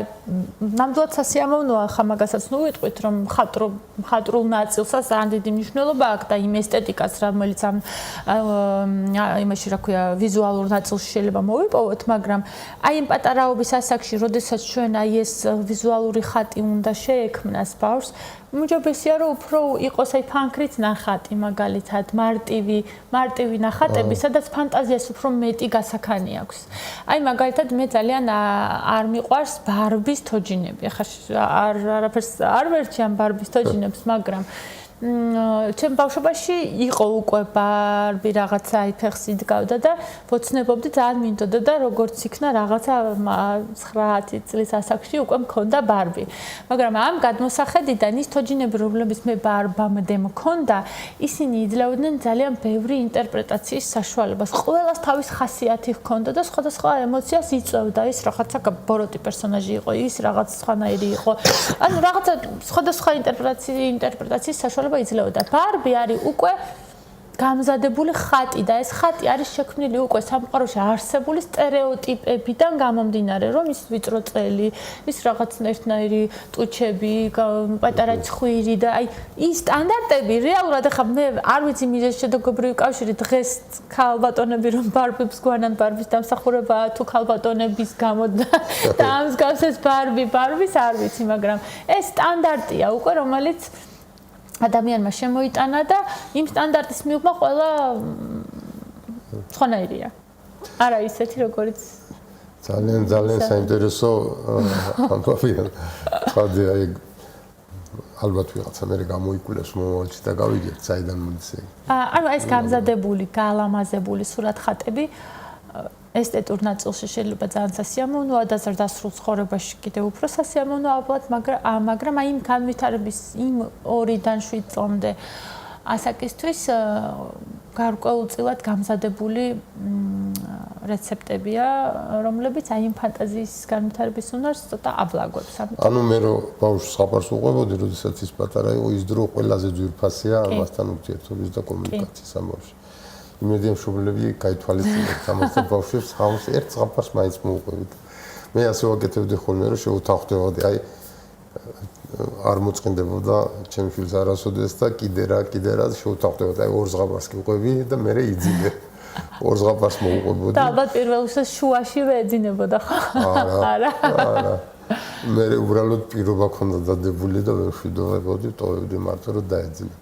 ნამდვილად სასიამოვნოა ხა მაგასაც ნუ ვიტყვით რომ მხატვრულ ნაწილსაც ძალიან დიდი მნიშვნელობა აქვს და იმ ესთეტიკას რომელიც ამ იმაში რა ქვია ვიზუალურ ნაწილში შეიძლება მოვიპოვოთ მაგრამ აი იმ პატარაობის ასაკში როდესაც ჩვენ აი ეს ვიზუალური ხატი უნდა შეექმნას ბავშვს უმჯობესია რომ უფრო იყოს აი ფანქრით ნახატი მაგალითად მარტივი ნახატები სადაც ფანტაზიას უფრო მეტი გასაქანი აქვს აი მაგალითად მე ძალიან არ მიყვარს ბარბის თოჯინები ახლა არაფერს არ ვერჩი ამ ბარბის თოჯინებს მაგრამ ჩემ ბავშვობაში იყო უკვე ბარბი რაღაცა აი ფეხს იდგავდა და ვოცნებობდი ძალიან მინდოდა და როგორც იქნა რაღაცა 9-10 წლის ასაკში უკვე მქონდა ბარბი მაგრამ ამ გადმოსახედიდან ის თოჯინები რომლებიც მე ბარბამდე მქონდა ისინი იძლეოდნენ ძალიან ბევრი ინტერპრეტაციის საშუალებას ყველას თავის ხასიათი ჰქონდა და სხვადასხვა ემოციას იწვევდა ის რაღაცა ბოროტი პერსონაჟი იყო ის რაღაც სხვანაირი იყო ანუ რაღაცა სხვადასხვა ინტერპრეტაციის საშუალება იძლეოდა. ბარბი არის უკვე გამზადებული ხატი და ეს ხატი არის შექმნილი უკვე სამყაროში არსებული სტერეოტიპებიდან გამომდინარე, რომ ის ვიწრო წელი, ის რაღაცნაირი ტუჩები, პატარა ცხვირი და აი ის სტანდარტები რეალურად ახლა მე არ ვიცი მიზეზშედეგობრივი კავშირი დღეს ქალბატონები რომ ბარბებს გვანან ბარბის დამსახურებაა თუ ქალბატონების გამო და ამ მსგავსეს ბარბის არ ვიცი, მაგრამ ეს სტანდარტია უკვე რომელიც ადამიანმა შემოიტანა და იმ სტანდარტის მიღმა ყველა სხვანაირია. არა ისეთი როგორც ძალიან საინტერესო ამბავია. ხადი აი ალბათ ვიღაცა მე გამოიკვლევს მომავალში და გავიგებთ საიდან მოდის ეს. ანუ ეს გამზადებული, გალამაზებული სურათხატები ესთეტურ ნაწილში შეიძლება ძალიან სასიამოვნოა და ზრდასრულ ცხოვრებაში კიდევ უფრო სასიამოვნოა ალბათ, მაგრამ აი იმ განვითარების იმ 2-დან 7 წლამდე ასაკისთვის გარკვეულწილად გამზადებული რეცეპტებია, რომლებიც აი იმ ფანტაზიის განვითარების უნარს ცოტა აბლაგვებს. ანუ მე რო ბავშვს ხაპარს უყვებოდი, როდესაც ის პატარა იყო, ის დრო ყველაზე ძვირფასია მასთან ურთიერთობის და კომუნიკაციის ამბავში. იმედია მშობლები გაითვალისწინებთ ამას ბავშვებს ხავს ერთ ზღაპარს მაინც მოუყვებით. მე ასე ვაკეთებდი ხოლმე რომ შევთავხდებოდი აი არ მოწყინდებოდა ჩემ შვილს არასოდეს და კიდე რა შევთავხდებოდი აი ორ ზღაპარს კიყვები და მე იძინე ორ ზღაპარს მოუყვებოდი. და ალბათ პირველ რიგში შუაშივე ეძინებოდა ხო? არა. მე უბრალოდ პირობა ქონდა დადებული და ვერ შვიდობებოდი, ტოვებდი მარტო რომ დაეძინე.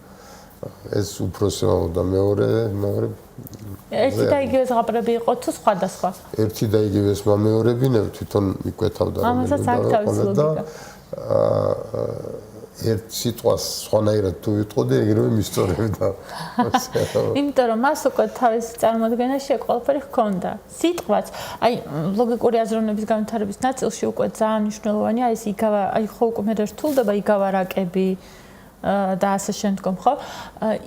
ეს უფროსო და მეორე ერთი და იგივე ზღაპრები იყო თუ სხვადასხვა? ერთი და იგივეს მეორები თვითონ მიკვეთავდა ამასაც არ თავის ლოგიკა. ერთ სიტყვას სხვანაირად თუ ვიტყოდი, ეგრევე მისწორებდა. იმიტომ რომ მას უკვე თავის წარმოადგენაში ყველაფერი ჰქონდა. სიტყვაც, აი ლოგიკური აზროვნების განვითარების ნაწილში უკვე ძალიან მნიშვნელოვანია ეს აი ხო უკვე მე რთულდება იგავარაკები და ასე შემდგომ, ხო?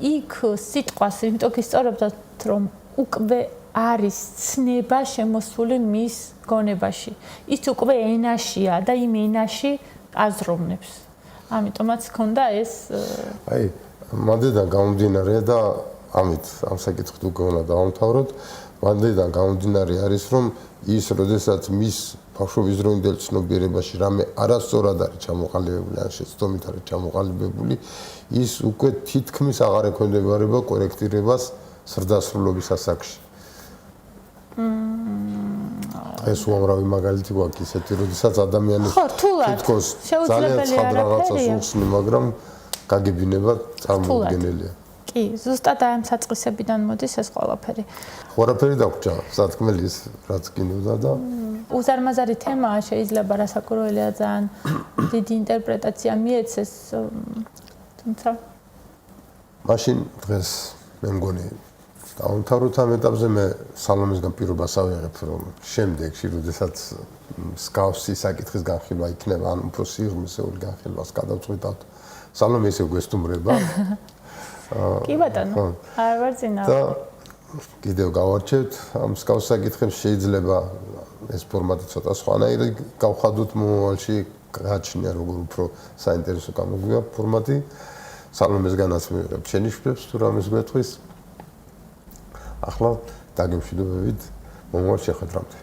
იქ სიტყვას იმიტომ გისწორებდათ რომ უკვე არის ცნება შემოსული მის გონებაში. ის უკვე ენაშია და იმ ენაში აზროვნებს. ამიტომაც ჰქონდა ეს აი მანდიდან გამომდინარეა და ამით ამ საკითხით უკვე უნდა დავამთავროთ. მანდიდან გამომდინარე არის რომ ის როდესაც მის ბავშვობის დროინდელ ცნობიერებაში რამე არასწორად არის ჩამოყალიბებული, ან შეცდომით არის ჩამოყალიბებული, ის უკვე თითქმის აღარ ექვემდებარება კორექტირებას ზრდასრულობის ასაკში. ეს უამრავი მაგალითი გვაქვს ისეთი, როდესაც ადამიანის თითქოს ძალიან ცხად რაღაცას უხსნი, მაგრამ გაგებინება წარმოუდგენელია. კი, ზუსტად ამ საწყისებიდან მოდის ეს ყველაფერი. ყველაფერი დაგვრჩა, სათქმელი ის რაც გინდოდა და უზარმაზარი თემაა, შეიძლება რასაკვირველია ძალიან დიდი ინტერპრეტაცია მიეცეს, თუმცა მაშინ დღეს მე მგონი დავამთავროთ ამ ეტაპზე. მე სალომისგან პირობას ავიღებ, რომ შემდეგში, როდესაც მსგავსი საკითხის განხილვა იქნება, ან უფრო სიღრმისეული განხილვას გადავწყვიტავთ, სალომე ისე გვესტუმრება. კი ბატონო, არ ვარ წინა. და კიდევ გავარჩევთ ამ მსგავს საკითხებს, შეიძლება ეს ფორმატი ცოტა სხვანაირი გავხადოთ მომავალში, გააჩნია როგორ უფრო საინტერესო გამოგვივა ფორმატი. სალომესგანაც მივიღებ შენიშვნებს თუ რამეს გვეთქვის. ახლა დაგემშვიდობებით მომავალ შეხვედრამდე.